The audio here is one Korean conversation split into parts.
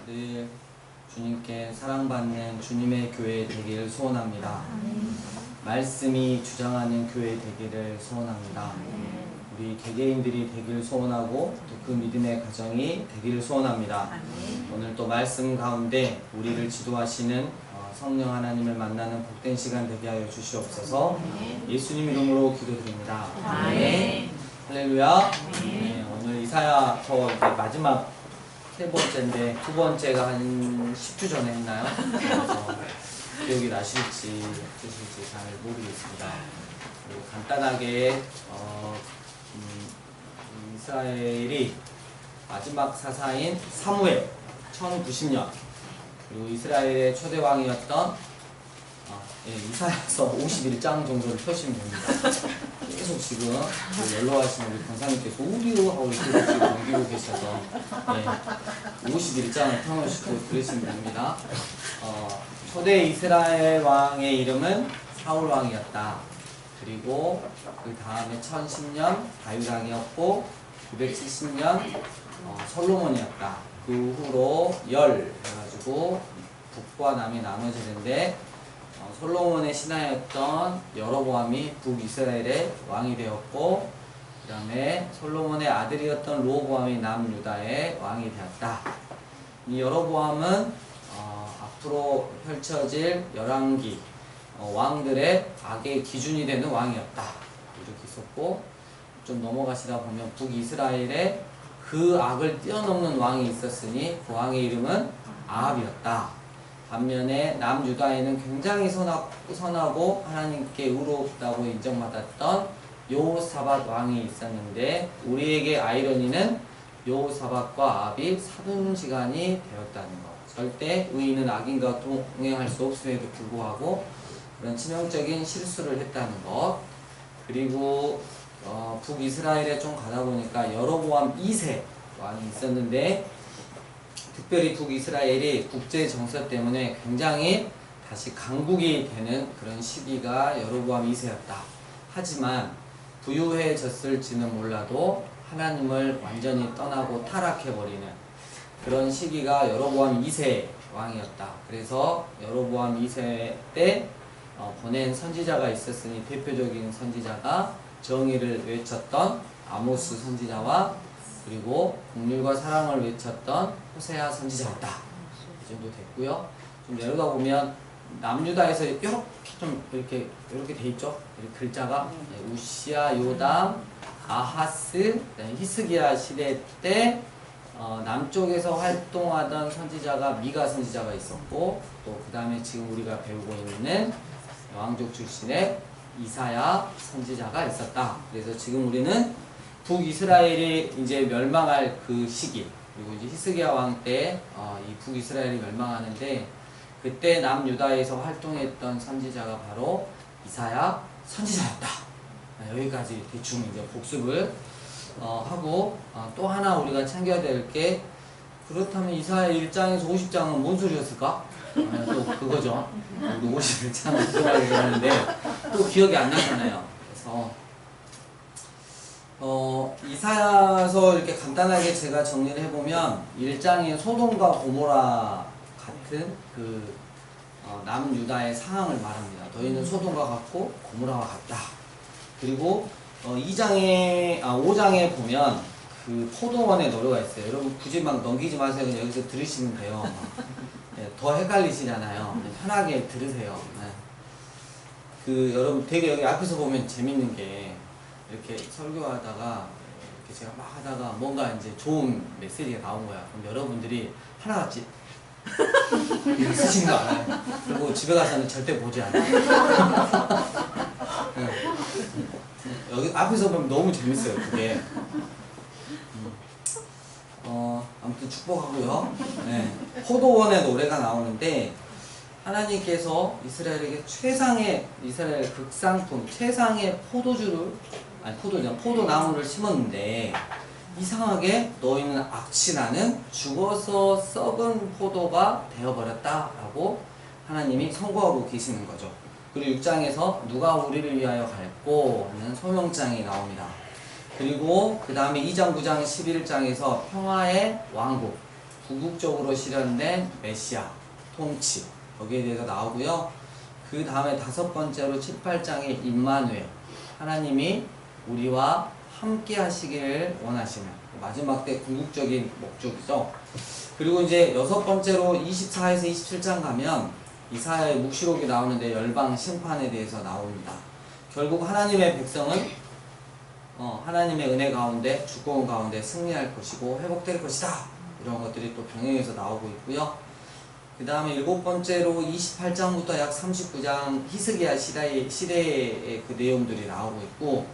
늘 주님께 사랑받는 주님의 교회 되기를 소원합니다. 말씀이 주장하는 교회 되기를 소원합니다. 우리 개개인들이 되기를 소원하고 또 그 믿음의 가정이 되기를 소원합니다. 오늘 또 말씀 가운데 우리를 지도하시는 성령 하나님을 만나는 복된 시간 되게 하여 주시옵소서. 예수님 이름으로 기도드립니다. 아멘. 할렐루야. 네, 오늘 이사야 이제 마지막 세 번째인데 두 번째가 한 10주 전에 했나요? 그래서 기억이 나실지 없으실지 잘 모르겠습니다. 간단하게 이스라엘이 마지막 사사인 사무엘 1090년 그리고 이스라엘의 초대 왕이었던 이사야서 51장 정도를 펴시면 됩니다. 계속 지금 연로하시는 우리 권사님께서 오디오 하고 이렇게 지금 넘기고 계셔서 51장을 펴놓으시고 그러시면 됩니다. 초대 이스라엘 왕의 이름은 사울 왕이었다. 그리고 그 다음에 1010년 다윗 왕이었고 970년 솔로몬이었다. 그 후로 해가지고 북과 남이 나눠지는데 솔로몬의 신하였던 여로보암이 북이스라엘의 왕이 되었고 그 다음에 솔로몬의 아들이었던 로보암이 남유다의 왕이 되었다. 이 여로보암은 앞으로 펼쳐질 열왕기 왕들의 악의 기준이 되는 왕이었다. 이렇게 있었고 좀 넘어가시다 보면 북이스라엘에 그 악을 뛰어넘는 왕이 있었으니 그 왕의 이름은 아합이었다. 반면에 남유다에는 굉장히 선하고 하나님께 의롭다고 인정받았던 여호사밧 왕이 있었는데 우리에게 아이러니는 여호사밧과 아합이 사돈지간이 되었다는 것. 절대 의인은 악인과 동행할 수 없음에도 불구하고 그런 치명적인 실수를 했다는 것. 그리고 북이스라엘에 좀 가다 보니까 여로보암 2세 왕이 있었는데 특별히 북이스라엘이 국제 정세 때문에 굉장히 다시 강국이 되는 그런 시기가 여로보암 2세였다. 하지만 부유해졌을지는 몰라도 하나님을 완전히 떠나고 타락해버리는 그런 시기가 여로보암 2세 왕이었다. 그래서 여로보암 2세 때 보낸 선지자가 있었으니 대표적인 선지자가 정의를 외쳤던 아모스 선지자와 그리고 공률과 사랑을 외쳤던 호세아 선지자였다. 이 정도 됐고요. 좀 내려다 보면 남유다에서 이렇게 돼 있죠. 이렇게 글자가 우시야, 요담, 아하스, 히스기야 시대 때 남쪽에서 활동하던 선지자가 미가 선지자가 있었고 또 그 다음에 지금 우리가 배우고 있는 왕족 출신의 이사야 선지자가 있었다. 그래서 지금 우리는 북이스라엘이 이제 멸망할 그 시기 그리고 이제 히스기야 왕 때 이 북이스라엘이 멸망하는데 그때 남유다에서 활동했던 선지자가 바로 이사야 선지자였다. 여기까지 대충 이제 복습을 하고 또 하나 우리가 챙겨야 될 게 그렇다면 이사야 1장에서 50장은 뭔 소리였을까? 또 그거죠. 우리 51장을 기억하게 되는데 또 기억이 안 나잖아요. 그래서 이사야서 이렇게 간단하게 제가 정리를 해보면 1장에 소돔과 고모라 같은 그 남유다의 상황을 말합니다. 너희는 소돔과 같고 고모라와 같다. 그리고 5장에 보면 그 포도원의 노래가 있어요. 여러분 굳이 막 넘기지 마세요. 그냥 여기서 들으시면 돼요. 더 헷갈리시잖아요. 편하게 들으세요. 여러분 되게 여기 앞에서 보면 재밌는 게 이렇게 설교하다가 이렇게 제가 막 하다가 뭔가 이제 좋은 메시지가 나온 거야. 그럼 여러분들이 하나같이 이렇게 쓰시는 거 알아요? 그리고 집에 가서는 절대 보지 않아요. 여기 앞에서 보면 너무 재밌어요. 그게. 아무튼 축복하고요. 포도원의 노래가 나오는데 하나님께서 이스라엘에게 이스라엘 극상품 최상의 포도나무를 심었는데 이상하게 너희는 악취나는 죽어서 썩은 포도가 되어버렸다라고 하나님이 선고하고 계시는 거죠. 그리고 6장에서 누가 우리를 위하여 갈꼬 하는 소명장이 나옵니다. 그리고 그 다음에 2장, 9장, 11장에서 평화의 왕국, 궁극적으로 실현된 메시아, 통치, 여기에 대해서 나오고요. 그 다음에 5번째로 7, 8장의 임마누엘, 하나님이 우리와 함께 하시기를 원하시는 마지막 때 궁극적인 목적이죠. 그리고 이제 6번째로 24에서 27장 가면 이사야의 묵시록이 나오는데 열방 심판에 대해서 나옵니다. 결국 하나님의 백성은 하나님의 은혜 가운데, 주권 가운데 승리할 것이고 회복될 것이다. 이런 것들이 또 병행해서 나오고 있고요. 그 다음에 7번째로 28장부터 약 39장 히스기야 시대의 그 내용들이 나오고 있고,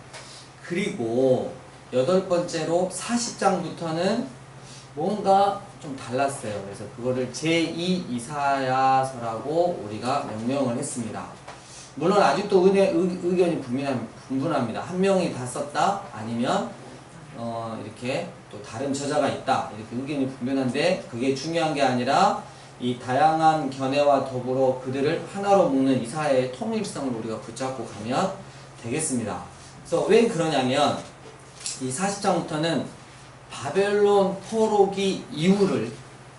그리고 8번째로 40장부터는 뭔가 좀 달랐어요. 그래서 그거를 제2 이사야서라고 우리가 명명을 했습니다. 물론 아직도 의견이 분분합니다. 한 명이 다 썼다, 아니면 이렇게 또 다른 저자가 있다, 이렇게 의견이 분분한데, 그게 중요한 게 아니라 이 다양한 견해와 더불어 그들을 하나로 묶는 이사야의 통일성을 우리가 붙잡고 가면 되겠습니다. 그래서 왜 그러냐면 이 40장부터는 바벨론 포로기 이후를,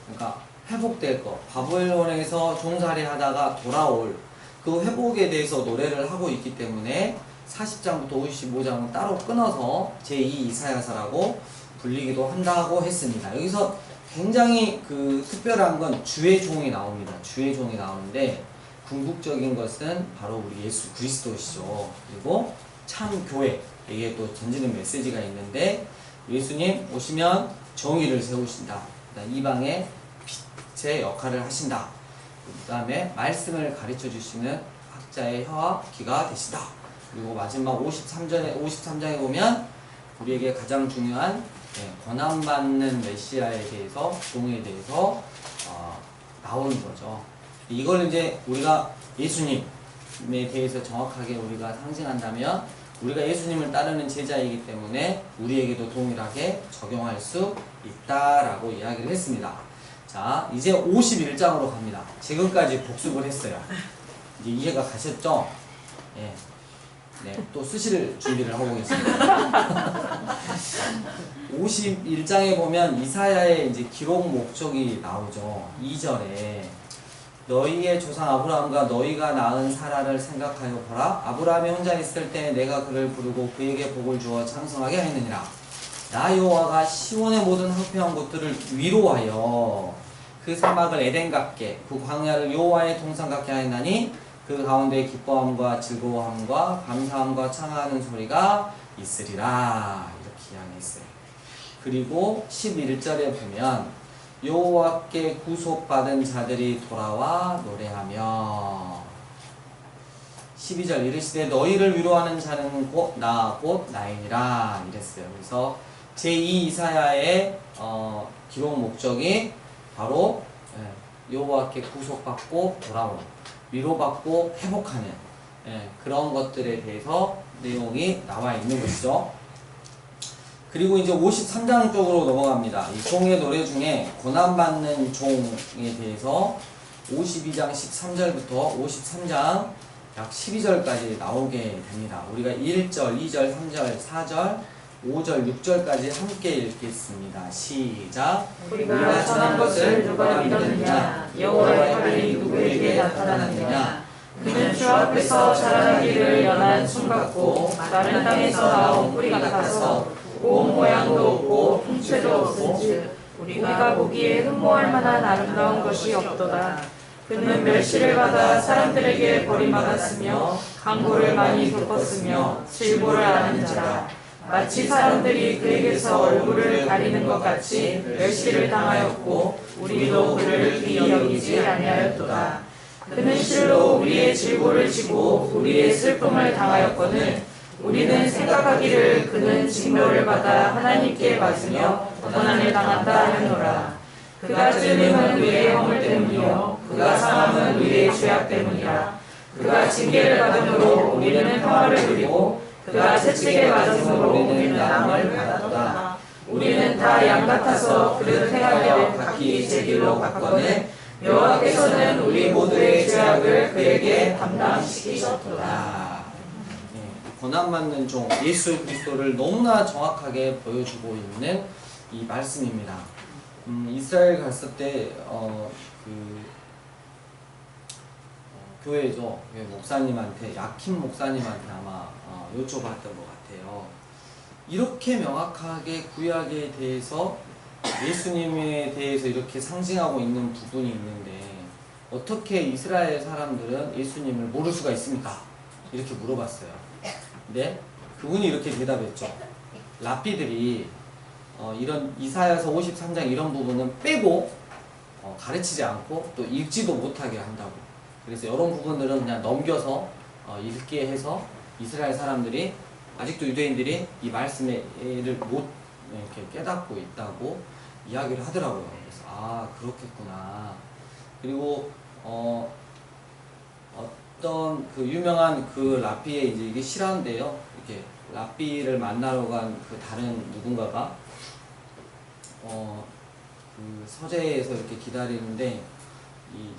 그러니까 회복될 것, 바벨론에서 종살이 하다가 돌아올 그 회복에 대해서 노래를 하고 있기 때문에 40장부터 55장은 따로 끊어서 제2 이사야서라고 불리기도 한다고 했습니다. 여기서 굉장히 그 특별한 건 주의 종이 나옵니다. 주의 종이 나오는데, 궁극적인 것은 바로 우리 예수 그리스도시죠. 그리고 참 교회에게 또 던지는 메시지가 있는데, 예수님 오시면 정의를 세우신다. 이방의 빛의 역할을 하신다. 그 다음에 말씀을 가르쳐 주시는 학자의 혀와 귀가 되시다. 그리고 마지막 53장에 보면 우리에게 가장 중요한 권한받는 메시아에 대해서, 종에 대해서 나오는 거죠. 이걸 이제 우리가 예수님에 대해서 정확하게 우리가 상징한다면, 우리가 예수님을 따르는 제자이기 때문에 우리에게도 동일하게 적용할 수 있다라고 이야기를 했습니다. 자, 이제 51장으로 갑니다. 지금까지 복습을 했어요. 이제 이해가 가셨죠? 예. 네, 또 쓰실 준비를 하고 계십니다. 51장에 보면 이사야의 이제 기록 목적이 나오죠. 2절에 너희의 조상 아브라함과 너희가 낳은 사라를 생각하여 보라. 아브라함이 혼자 있을 때 내가 그를 부르고 그에게 복을 주어 창성하게 하였느니라. 나 여호와가 시온의 모든 황폐한 곳들을 위로하여 그 사막을 에덴 같게, 그 광야를 여호와의 동산 같게 하였나니 그 가운데 기뻐함과 즐거움과 감사함과 창하는 소리가 있으리라. 이렇게 이야기했어요. 그리고 11절에 보면 여호와께 구속받은 자들이 돌아와 노래하며, 12절 이르시되 너희를 위로하는 자는 곧 나이니라 이랬어요. 그래서 제2 이사야의 기록 목적이 바로 여호와께 구속받고 돌아오는, 위로받고 회복하는 그런 것들에 대해서 내용이 나와 있는 것이죠. 그리고 이제 53장 쪽으로 넘어갑니다. 이 종의 노래 중에 고난받는 종에 대해서 52장 13절부터 53장 약 12절까지 나오게 됩니다. 우리가 1절, 2절, 3절, 4절, 5절, 6절까지 함께 읽겠습니다. 시작. 우리가 전한 것을 누가 믿었느냐? 여호와의 팔이 누구에게 나타났느냐? 그는 주 앞에서 자라나기를 연한 숨 같고 마른 땅에서 나온 뿌리 같아서 온 모양도 없고 풍채도 없은즉 우리가 보기에 흠모할 만한 아름다운 것이 없도다. 그는 멸시를 받아 사람들에게 버림받았으며 강고를 많이 겪었으며 질보를 아는 자라. 마치 사람들이 그에게서 얼굴을 가리는 것 같이 멸시를 당하였고 우리도 그를 귀히 여기지 아니하였도다. 그는 실로 우리의 질보를 지고 우리의 슬픔을 당하였거늘 우리는 생각하기를 그는 징벌을 받아 하나님께 맞으며 고난을 당한다 하노라. 그가 찔림은 우리의 허물 때문이요 그가 상함은 우리의 죄악 때문이라. 그가 징계를 받음으로 우리는 평화를 누리고 그가 채찍에 맞음으로 우리는 남을 받았도다. 우리는 다 양 같아서 그를 행하며 각기 제 길로 갔거늘 여호와께서는 우리 모두의 죄악을 그에게 담당시키셨도다. 고난받는 종 예수 그리스도를 너무나 정확하게 보여주고 있는 이 말씀입니다. 이스라엘 갔을 때 교회죠. 교회 목사님한테 야킨 목사님한테 아마 여쭤봤던 것 같아요. 이렇게 명확하게 구약에 대해서 예수님에 대해서 이렇게 상징하고 있는 부분이 있는데 어떻게 이스라엘 사람들은 예수님을 모를 수가 있습니까? 이렇게 물어봤어요. 근데 그분이 이렇게 대답했죠. 랍비들이 이런 이사야서 53장 이런 부분은 빼고 가르치지 않고 또 읽지도 못하게 한다고. 그래서 이런 부분들은 그냥 넘겨서 읽게 해서 이스라엘 사람들이 아직도 유대인들이 이 말씀의 를 못 이렇게 깨닫고 있다고 이야기를 하더라고요. 그래서 아 그렇겠구나. 그리고 어떤 그 유명한 그 랍비의 이제 이게 실화인데요. 이렇게 랍비를 만나러 간 그 다른 누군가가 그 서재에서 이렇게 기다리는데 이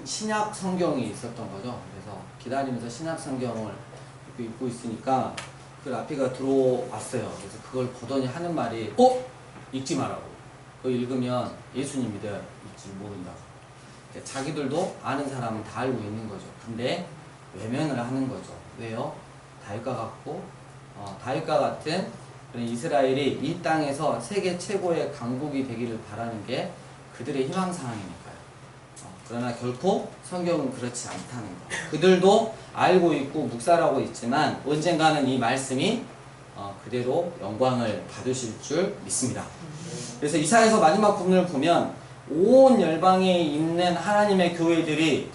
신약 성경이 있었던 거죠. 그래서 기다리면서 신약 성경을 읽고 있으니까 그 랍비가 들어왔어요. 그래서 그걸 보더니 하는 말이 읽지 말라고. 그거 읽으면 예수님 믿을지 모른다고. 그러니까 자기들도 아는 사람은 다 알고 있는 거죠. 근데 외면을 하는 거죠. 왜요? 다윗과 같고 다윗과 같은 그런 이스라엘이 이 땅에서 세계 최고의 강국이 되기를 바라는 게 그들의 희망사항이니까요. 그러나 결코 성경은 그렇지 않다는 거. 그들도 알고 있고 묵살하고 있지만 언젠가는 이 말씀이 그대로 영광을 받으실 줄 믿습니다. 그래서 이사야서 마지막 부분을 보면 온 열방에 있는 하나님의 교회들이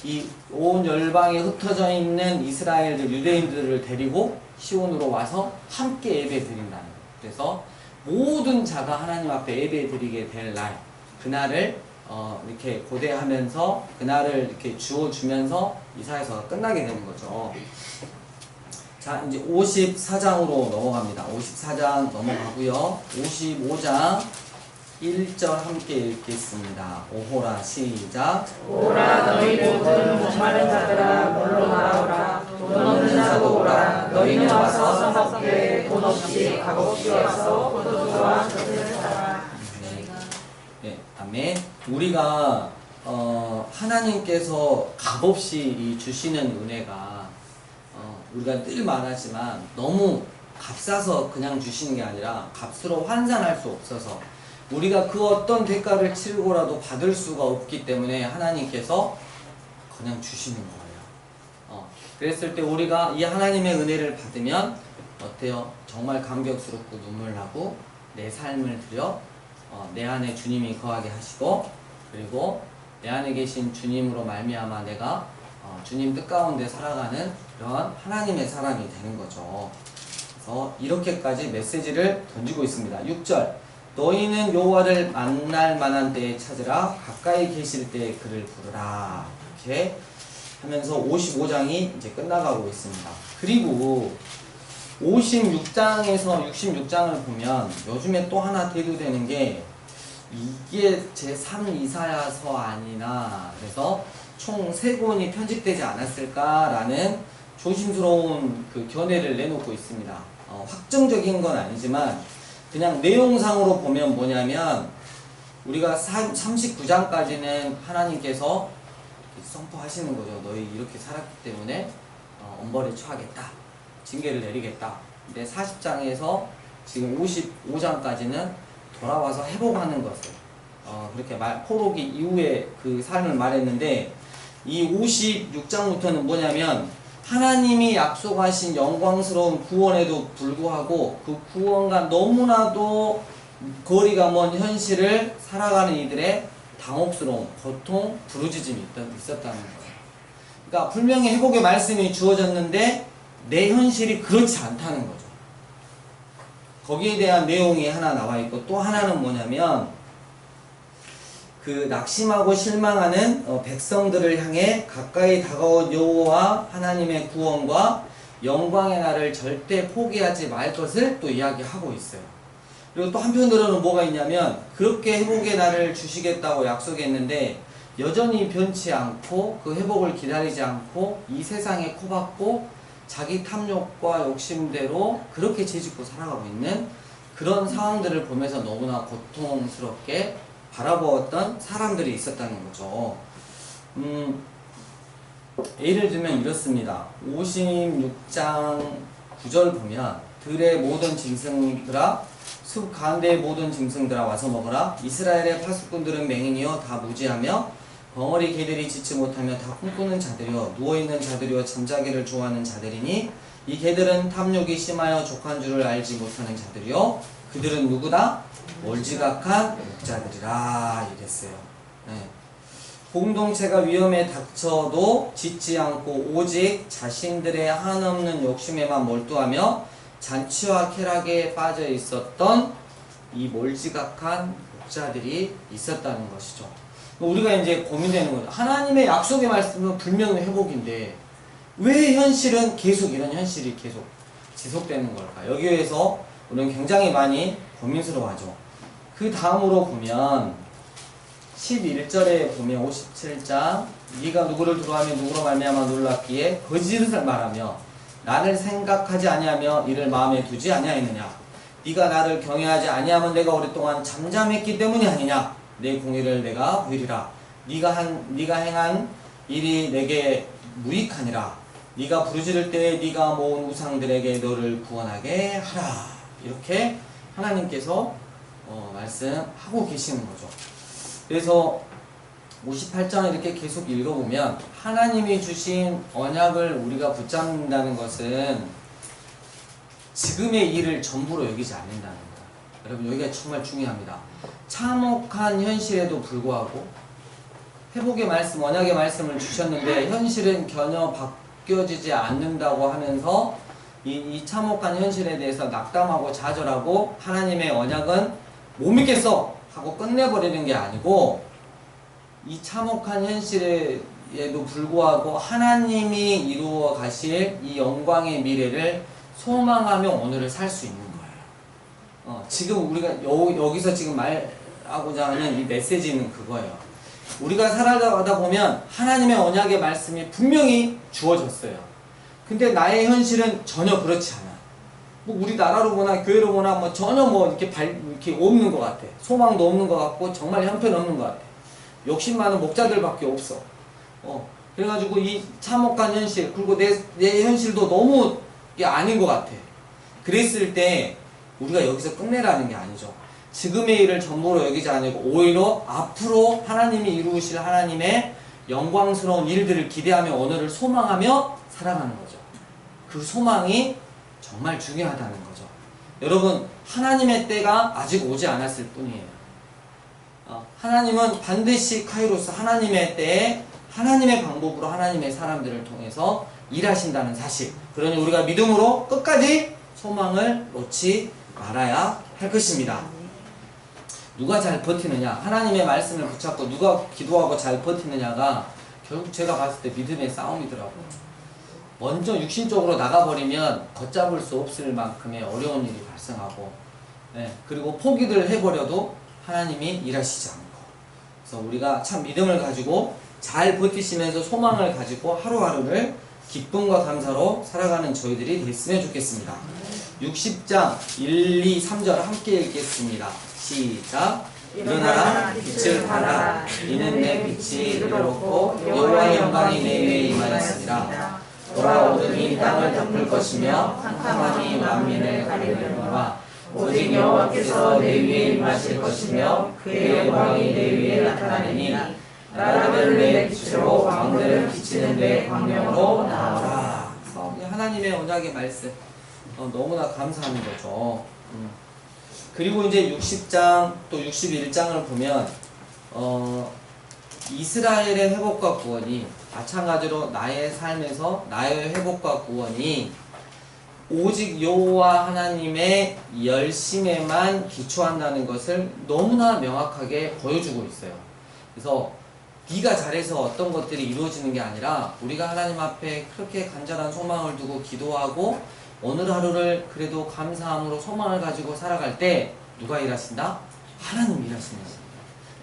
이 온 열방에 흩어져 있는 이스라엘들 유대인들을 데리고 시온으로 와서 함께 예배 드린다는 거예요. 그래서 모든 자가 하나님 앞에 예배 드리게 될 날, 그날을 이렇게 고대하면서 그날을 이렇게 주어주면서 이사야서가 끝나게 되는 거죠. 자, 이제 54장으로 넘어갑니다. 54장 넘어가고요. 55장 1절 함께 읽겠습니다. 오호라 시작. 오라 너희 모든 목마른 자들아 물로 나오라. 돈 없는 자도 오라. 너희는 와서 성곽교에 돈 없이 값 없이 와서 포도주와 젖을 사라. 네, 아멘. 우리가 하나님께서 값없이 주시는 은혜가 우리가 늘 말하지만 너무 값싸서 그냥 주시는 게 아니라 값으로 환산할 수 없어서 우리가 그 어떤 대가를 치르고라도 받을 수가 없기 때문에 하나님께서 그냥 주시는 거예요. 그랬을 때 우리가 이 하나님의 은혜를 받으면 어때요? 정말 감격스럽고 눈물 나고 내 삶을 들여 내 안에 주님이 거하게 하시고 그리고 내 안에 계신 주님으로 말미암아 내가 주님 뜻 가운데 살아가는 그런 하나님의 사람이 되는 거죠. 그래서 이렇게까지 메시지를 던지고 있습니다. 6절 너희는 여호와를 만날 만한 때에 찾으라 가까이 계실 때에 그를 부르라. 이렇게 하면서 55장이 이제 끝나가고 있습니다. 그리고 56장에서 66장을 보면 요즘에 또 하나 대두되는 게 이게 제3 이사야서 아니나 그래서 총 3권이 편집되지 않았을까라는 조심스러운 그 견해를 내놓고 있습니다. 확정적인 건 아니지만 그냥 내용상으로 보면 뭐냐면 우리가 39장까지는 하나님께서 선포하시는 거죠. 너희 이렇게 살았기 때문에 엄벌에 처하겠다. 징계를 내리겠다. 근데 40장에서 지금 55장까지는 돌아와서 회복하는 것을 그렇게 포로기 이후에 그 삶을 말했는데 이 56장부터는 뭐냐면 하나님이 약속하신 영광스러운 구원에도 불구하고 그 구원과 너무나도 거리가 먼 현실을 살아가는 이들의 당혹스러움, 고통, 부르짖음이 있었다는 거예요. 그러니까 분명히 회복의 말씀이 주어졌는데 내 현실이 그렇지 않다는 거죠. 거기에 대한 내용이 하나 나와 있고 또 하나는 뭐냐면 그 낙심하고 실망하는 백성들을 향해 가까이 다가온 여호와 하나님의 구원과 영광의 날을 절대 포기하지 말 것을 또 이야기하고 있어요. 그리고 또 한편으로는 뭐가 있냐면 그렇게 회복의 날을 주시겠다고 약속했는데 여전히 변치 않고 그 회복을 기다리지 않고 이 세상에 코박고 자기 탐욕과 욕심대로 그렇게 죄짓고 살아가고 있는 그런 상황들을 보면서 너무나 고통스럽게 바라보았던 사람들이 있었다는 거죠. 예를 들면 이렇습니다. 56장 9절 보면 들의 모든 짐승들아 숲 가운데의 모든 짐승들아 와서 먹으라. 이스라엘의 파수꾼들은 맹인이여 다 무지하며 벙어리 개들이 짖지 못하며 다 꿈꾸는 자들이여 누워있는 자들이여 잠자기를 좋아하는 자들이니 이 개들은 탐욕이 심하여 족한 줄을 알지 못하는 자들이여 그들은 누구다? 몰지각한 목자들이라 이랬어요. 네. 공동체가 위험에 닥쳐도 짖지 않고 오직 자신들의 한없는 욕심에만 몰두하며 잔치와 쾌락에 빠져 있었던 이 몰지각한 목자들이 있었다는 것이죠. 우리가 이제 고민되는 거죠. 하나님의 약속의 말씀은 분명히 회복인데 왜 현실은 계속 이런 현실이 계속 지속되는 걸까? 여기에서 우리는 굉장히 많이 고민스러워하죠. 그 다음으로 보면 11절에 보면 57장 네가 누구를 두려워하며 누구로 말미암아 놀랍기에 거짓을 말하며 나를 생각하지 아니하며 이를 마음에 두지 아니하였느냐. 네가 나를 경외하지 아니하면 내가 오랫동안 잠잠했기 때문이 아니냐. 내 공의를 내가 보이리라. 네가 행한 일이 내게 무익하니라. 네가 부르짖을 때에 네가 모은 우상들에게 너를 구원하게 하라. 이렇게 하나님께서 말씀하고 계시는 거죠. 그래서 58장을 이렇게 계속 읽어보면 하나님이 주신 언약을 우리가 붙잡는다는 것은 지금의 일을 전부로 여기지 않는다는 거예요. 여러분 여기가 정말 중요합니다. 참혹한 현실에도 불구하고 회복의 말씀, 언약의 말씀을 주셨는데 현실은 전혀 바뀌어지지 않는다고 하면서 이 참혹한 현실에 대해서 낙담하고 좌절하고 하나님의 언약은 못 믿겠어 하고 끝내버리는 게 아니고 이 참혹한 현실에도 불구하고 하나님이 이루어 가실 이 영광의 미래를 소망하며 오늘을 살 수 있는 거예요. 지금 우리가 여기서 지금 말하고자 하는 이 메시지는 그거예요. 우리가 살아가다 보면 하나님의 언약의 말씀이 분명히 주어졌어요. 근데 나의 현실은 전혀 그렇지 않아. 뭐 우리나라로 보나 교회로 보나 뭐 전혀 뭐 이렇게 없는 것 같아. 소망도 없는 것 같고 정말 형편없는 것 같아. 욕심 많은 목자들밖에 없어. 그래가지고 이 참혹한 현실 그리고 내 현실도 너무 아닌 것 같아. 그랬을 때 우리가 여기서 끝내라는 게 아니죠. 지금의 일을 전부로 여기지 아니고 오히려 앞으로 하나님이 이루실 하나님의 영광스러운 일들을 기대하며 오늘을 소망하며 살아가는 거죠. 그 소망이 정말 중요하다는 거죠. 여러분 하나님의 때가 아직 오지 않았을 뿐이에요. 하나님은 반드시 카이로스 하나님의 때에 하나님의 방법으로 하나님의 사람들을 통해서 일하신다는 사실. 그러니 우리가 믿음으로 끝까지 소망을 놓지 말아야 할 것입니다. 누가 잘 버티느냐, 하나님의 말씀을 붙잡고 누가 기도하고 잘 버티느냐가 결국 제가 봤을 때 믿음의 싸움이더라고요. 먼저 육신적으로 나가버리면 걷잡을 수 없을 만큼의 어려운 일이 발생하고, 그리고 포기를 해버려도 하나님이 일하시지 않고. 그래서 우리가 참 믿음을 가지고 잘 버티시면서 소망을 가지고 하루하루를 기쁨과 감사로 살아가는 저희들이 됐으면 좋겠습니다. 60장 1, 2, 3절 함께 읽겠습니다. 시작. 일어나라 빛을 발하라. 이는 내 빛이 이르렀고 여호와의 영광이 내 위에 임하였으리라. 돌아오더니 땅을 덮을 것이며 캄캄함이 만민을 가리려니와 오직 여호와께서 내 위에 임하실 것이며 그의 영광이 내 위에 나타나리니 나라들을 내 빛으로 왕들을 비치는 내 광명으로 나아라. 하나님의 언약의 말씀 너무나 감사한 거죠. 그리고 이제 60장 또 61장을 보면 이스라엘의 회복과 구원이 마찬가지로 나의 삶에서 나의 회복과 구원이 오직 여호와 하나님의 열심에만 기초한다는 것을 너무나 명확하게 보여주고 있어요. 그래서 네가 잘해서 어떤 것들이 이루어지는 게 아니라 우리가 하나님 앞에 그렇게 간절한 소망을 두고 기도하고 오늘 하루를 그래도 감사함으로 소망을 가지고 살아갈 때 누가 일하신다? 하나님 일하시는 거예요.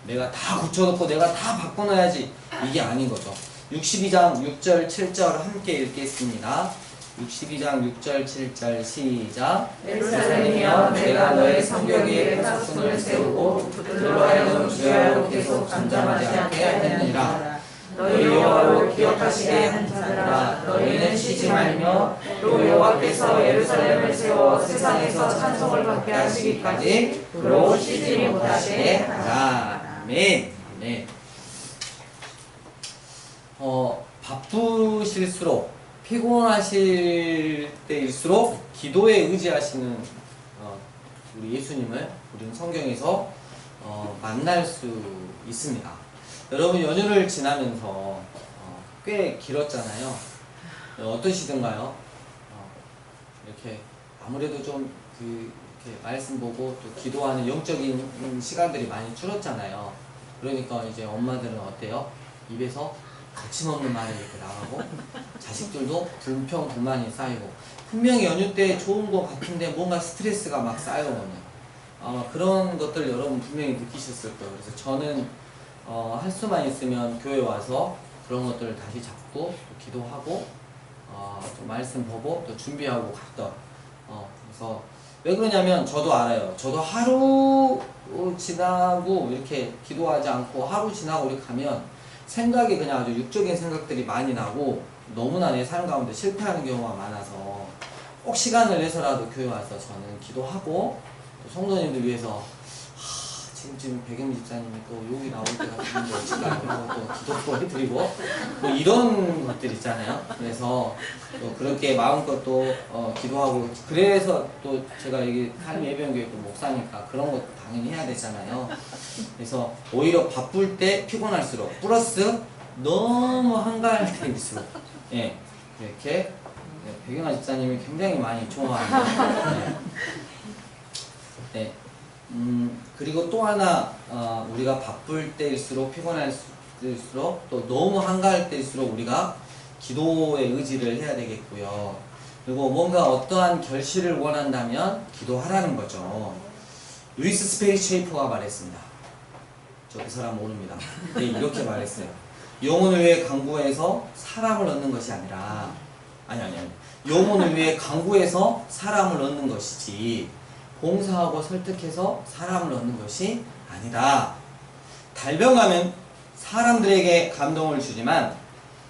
내가 다 고쳐놓고 내가 다 바꿔놔야지 이게 아닌 거죠. 62장 6절 7절 함께 읽겠습니다. 62장 6절 7절 시작. 예루살렘이여 내가 너의 성벽 위에 사순을 세우고 그들로 하여금 주야로 계속 잠잠하지 않게 하느니라. 너희 여호와를 기억하시게 한 자들아 너희는 쉬지 말며 또 여호와께서 예루살렘을 세워 세상에서 찬송을 받게 하시기까지 그로 쉬지 못하시게 하라. 아멘. 네. 바쁘실수록 피곤하실 때일수록 기도에 의지하시는 우리 예수님을 우리는 성경에서 만날 수 있습니다. 여러분 연휴를 지나면서 꽤 길었잖아요. 어떠시던가요? 이렇게 아무래도 좀 이렇게 말씀 보고 또 기도하는 영적인 시간들이 많이 줄었잖아요. 그러니까 이제 엄마들은 어때요? 입에서 거침없는 말이 이렇게 나가고 자식들도 불평 불만이 쌓이고 분명히 연휴 때 좋은 거 같은데 뭔가 스트레스가 막 쌓여오는 그런 것들 여러분 분명히 느끼셨을 거예요. 그래서 저는 할 수만 있으면 교회 와서 그런 것들을 다시 잡고 또 기도하고 또 말씀 보고 또 준비하고 갔던 그래서 왜 그러냐면 저도 알아요. 저도 하루 지나고 이렇게 기도하지 않고 하루 지나고 이렇게 가면 생각이 그냥 아주 육적인 생각들이 많이 나고 너무나 내 삶 가운데 실패하는 경우가 많아서 꼭 시간을 내서라도 교회 와서 저는 기도하고 또 성도님들 위해서 지금 백영미 집사님이 또 욕이 나올 때 같은데 시간 또 기도도 해드리고 뭐 이런 것들 있잖아요. 그래서 또 그렇게 마음껏 또 기도하고 그래서 또 제가 여기 한예배교회 또 목사니까 그런 것도 당연히 해야 되잖아요. 그래서 오히려 바쁠 때 피곤할수록 플러스 너무 한가할 때일수록 예 이렇게 백영아 집사님이 굉장히 많이 좋아합니다. 네. 그리고 또 하나 우리가 바쁠 때일수록 피곤할 때일수록 또 너무 한가할 때일수록 우리가 기도의 의지를 해야 되겠고요. 그리고 뭔가 어떠한 결실을 원한다면 기도하라는 거죠. 루이스 스페리 쉐이퍼가 말했습니다. 저 그 사람 모릅니다. 네, 이렇게 말했어요. 영혼을 위해 강구해서 사람을 얻는 것이 아니라 아니 영혼을 위해 강구해서 사람을 얻는 것이지 봉사하고 설득해서 사람을 얻는 것이 아니다. 달병하면 사람들에게 감동을 주지만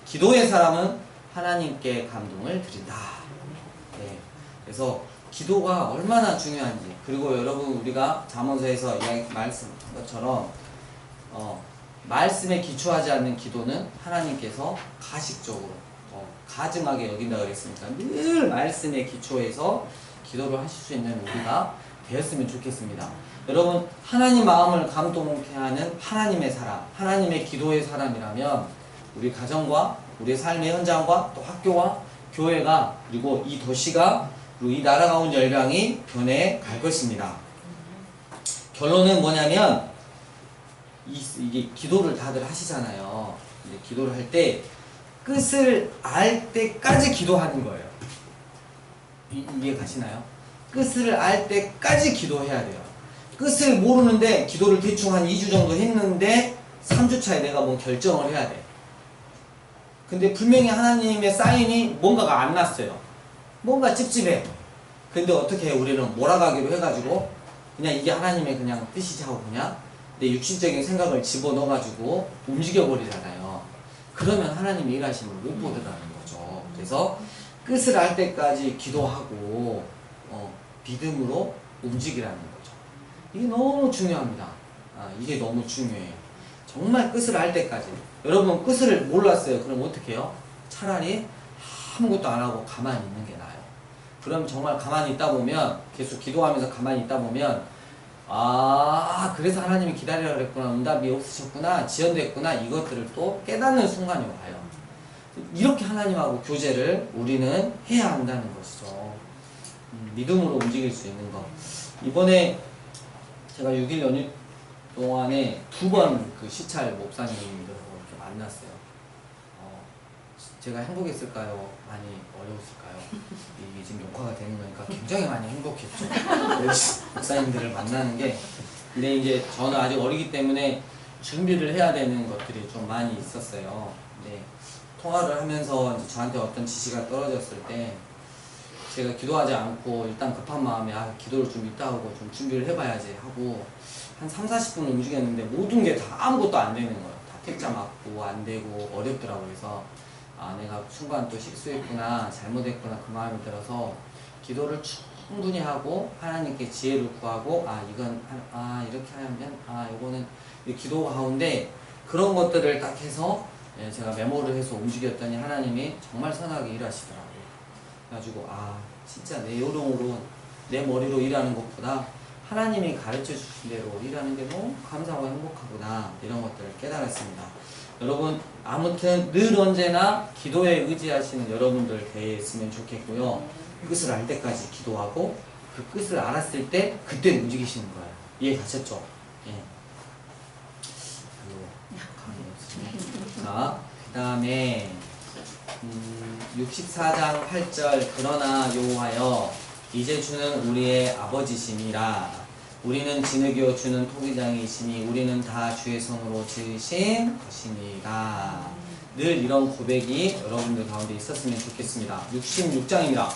기도의 사람은 하나님께 감동을 드린다. 네. 그래서 기도가 얼마나 중요한지 그리고 여러분 우리가 잠언서에서 말씀한 것처럼 말씀에 기초하지 않는 기도는 하나님께서 가식적으로 가증하게 여긴다 그랬으니까 늘 말씀에 기초해서 기도를 하실 수 있는 우리가 되었으면 좋겠습니다. 여러분 하나님 마음을 감동케 하는 하나님의 사람, 하나님의 기도의 사람이라면 우리 가정과 우리 삶의 현장과 또 학교와 교회가 그리고 이 도시가 그리고 이 나라 가운 열방이 변해 갈 것입니다. 결론은 뭐냐면 이게 기도를 다들 하시잖아요. 이제 기도를 할 때 끝을 알 때까지 기도하는 거예요. 이해 가시나요? 끝을 알 때까지 기도해야 돼요. 끝을 모르는데 기도를 대충 한 2주 정도 했는데 3주 차에 내가 뭐 결정을 해야 돼. 근데 분명히 하나님의 사인이 뭔가가 안 났어요. 뭔가 찝찝해. 근데 어떻게 해? 우리는 몰아가기로 해가지고 그냥 이게 하나님의 그냥 뜻이지 하고 그냥 내 육신적인 생각을 집어넣어가지고 움직여버리잖아요. 그러면 하나님이 일하심을 못 보더라는 거죠. 그래서 끝을 알 때까지 기도하고 믿음으로 움직이라는 거죠. 이게 너무 중요합니다. 이게 너무 중요해요. 정말 끝을 알 때까지. 여러분 끝을 몰랐어요. 그럼 어떻게 해요? 차라리 아무것도 안 하고 가만히 있는 게 나아요. 그럼 정말 가만히 있다 보면 계속 기도하면서 가만히 있다 보면 그래서 하나님이 기다리라 그랬구나, 응답이 없으셨구나, 지연됐구나, 이것들을 또 깨닫는 순간이 와요. 이렇게 하나님하고 교제를 우리는 해야 한다는 것이죠. 믿음으로 움직일 수 있는 것. 이번에 제가 6일 연휴 동안에 2번 그 시찰 목사님들하고 이렇게 만났어요. 제가 행복했을까요? 많이 어려웠을까요? 이게 지금 녹화가 되는 거니까 굉장히 많이 행복했죠. 목사님들을 만나는 게. 근데 이제 저는 아직 어리기 때문에 준비를 해야 되는 것들이 좀 많이 있었어요. 근데 통화를 하면서 이제 저한테 어떤 지시가 떨어졌을 때 제가 기도하지 않고 일단 급한 마음에 기도를 좀 이따 하고 좀 준비를 해봐야지 하고 한 3-40분 움직였는데 모든 게 다 아무것도 안 되는 거예요. 다 택자 맞고 안 되고 어렵더라고요. 그래서 내가 순간 또 실수했구나, 잘못했구나 그 마음이 들어서 기도를 충분히 하고 하나님께 지혜를 구하고 이건 이렇게 하면 이거는 기도 가운데 그런 것들을 딱 해서 제가 메모를 해서 움직였더니 하나님이 정말 선하게 일하시더라고요. 그래가지고 진짜 내 요령으로 내 머리로 일하는 것보다 하나님이 가르쳐 주신 대로 일하는 게 너무 감사하고 행복하구나, 이런 것들을 깨달았습니다. 여러분 아무튼 늘 언제나 기도에 의지하시는 여러분들 되었으면 좋겠고요. 끝을 알 때까지 기도하고 그 끝을 알았을 때 그때 움직이시는 거예요. 이해 가셨죠? 예. 자, 그 다음에 64장 8절 그러나 여호와여 이제 주는 우리의 아버지시니라. 우리는 진흙이요 주는 토기장이시니 우리는 다 주의 손으로 지으신 것이니라. 늘 이런 고백이 여러분들 가운데 있었으면 좋겠습니다. 66장입니다.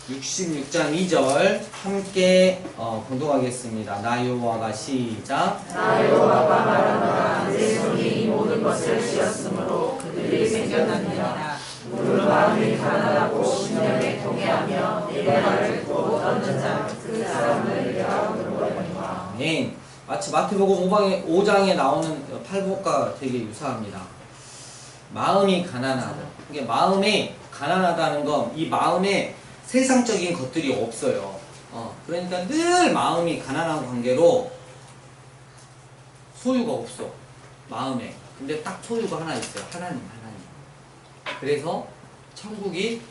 66장 2절 함께 공독하겠습니다. 나 여호와가 시작. 나 여호와가 말하노라. 내 손이 이 모든 것을 지었으므로 그들이 생겨납니다. 그 마음이 가난하고 심령에 통해하며 내 말을 듣고 떠는 자 그 사람을 내가 부르거니와. 아멘. 마치 마태복음 5장에 나오는 팔복과 되게 유사합니다. 마음이 가난하다. 이게 마음이 가난하다는 건 이 마음에 세상적인 것들이 없어요. 그러니까 늘 마음이 가난한 관계로 소유가 없어. 마음에. 근데 딱 소유가 하나 있어요. 하나님. 그래서 천국이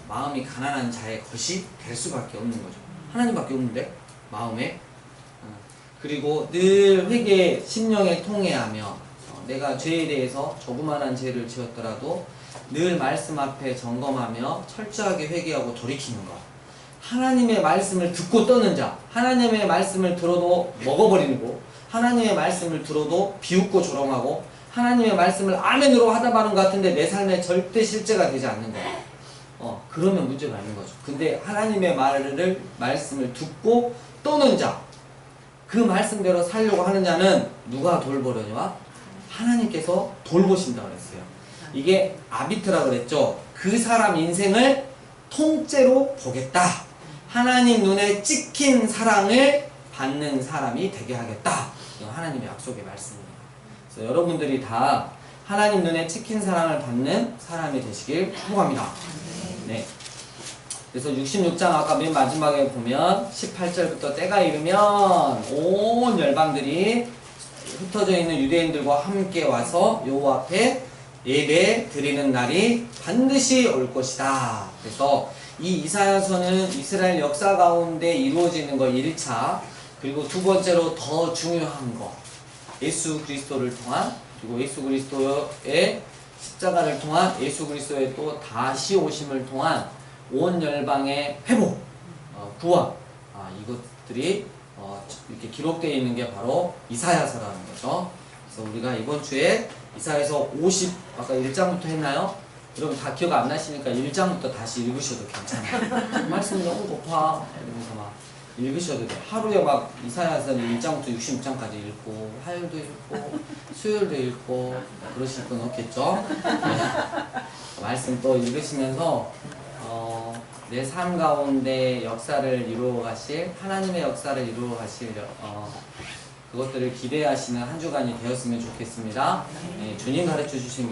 마음이 가난한 자의 것이 될 수밖에 없는 거죠. 하나님밖에 없는데 마음에. 그리고 늘 회개 심령에 통해하며 내가 죄에 대해서 조그만한 죄를 지었더라도 늘 말씀 앞에 점검하며 철저하게 회개하고 돌이키는 것. 하나님의 말씀을 듣고 떠는 자, 하나님의 말씀을 들어도 먹어버리는 거, 하나님의 말씀을 들어도 비웃고 조롱하고 하나님의 말씀을 아멘으로 하다 마는 것 같은데 내 삶에 절대 실제가 되지 않는 거예요. 그러면 문제가 있는 거죠. 근데 하나님의 말씀을 듣고 떠는 자, 그 말씀대로 살려고 하는 자는 누가 돌보려니와 하나님께서 돌보신다고 그랬어요. 이게 아비트라 그랬죠. 그 사람 인생을 통째로 보겠다. 하나님 눈에 찍힌 사랑을 받는 사람이 되게 하겠다. 이건 하나님의 약속의 말씀입니다. 그래서 여러분들이 다 하나님 눈에 찍힌 사랑을 받는 사람이 되시길 축복합니다. 네. 그래서 66장 아까 맨 마지막에 보면 18절부터 때가 이르면 온 열방들이 흩어져 있는 유대인들과 함께 와서 여호와 앞에 예배 드리는 날이 반드시 올 것이다. 그래서 이 이사야서는 이스라엘 역사 가운데 이루어지는 거 1차, 그리고 두 번째로 더 중요한 거 예수 그리스도를 통한, 그리고 예수 그리스도의 십자가를 통한, 예수 그리스도의 또 다시 오심을 통한 온 열방의 회복, 구원, 이것들이 이렇게 기록되어 있는 게 바로 이사야서라는 거죠. 그래서 우리가 이번 주에 이사야서 50, 아까 1장부터 했나요? 여러분 다 기억 안 나시니까 1장부터 다시 읽으셔도 괜찮아요. 말씀이 너무 고파 이러면서 막 읽으셔도 돼요. 하루에 막 이사야서는 1장부터 66장까지 읽고 화요일도 읽고 수요일도 읽고 그러실 건 없겠죠? 네. 말씀 또 읽으시면서 내 삶 가운데 역사를 이루어 가실, 하나님의 역사를 이루어 가실 그것들을 기대하시는 한 주간이 되었으면 좋겠습니다. 네, 주님 가르쳐 주신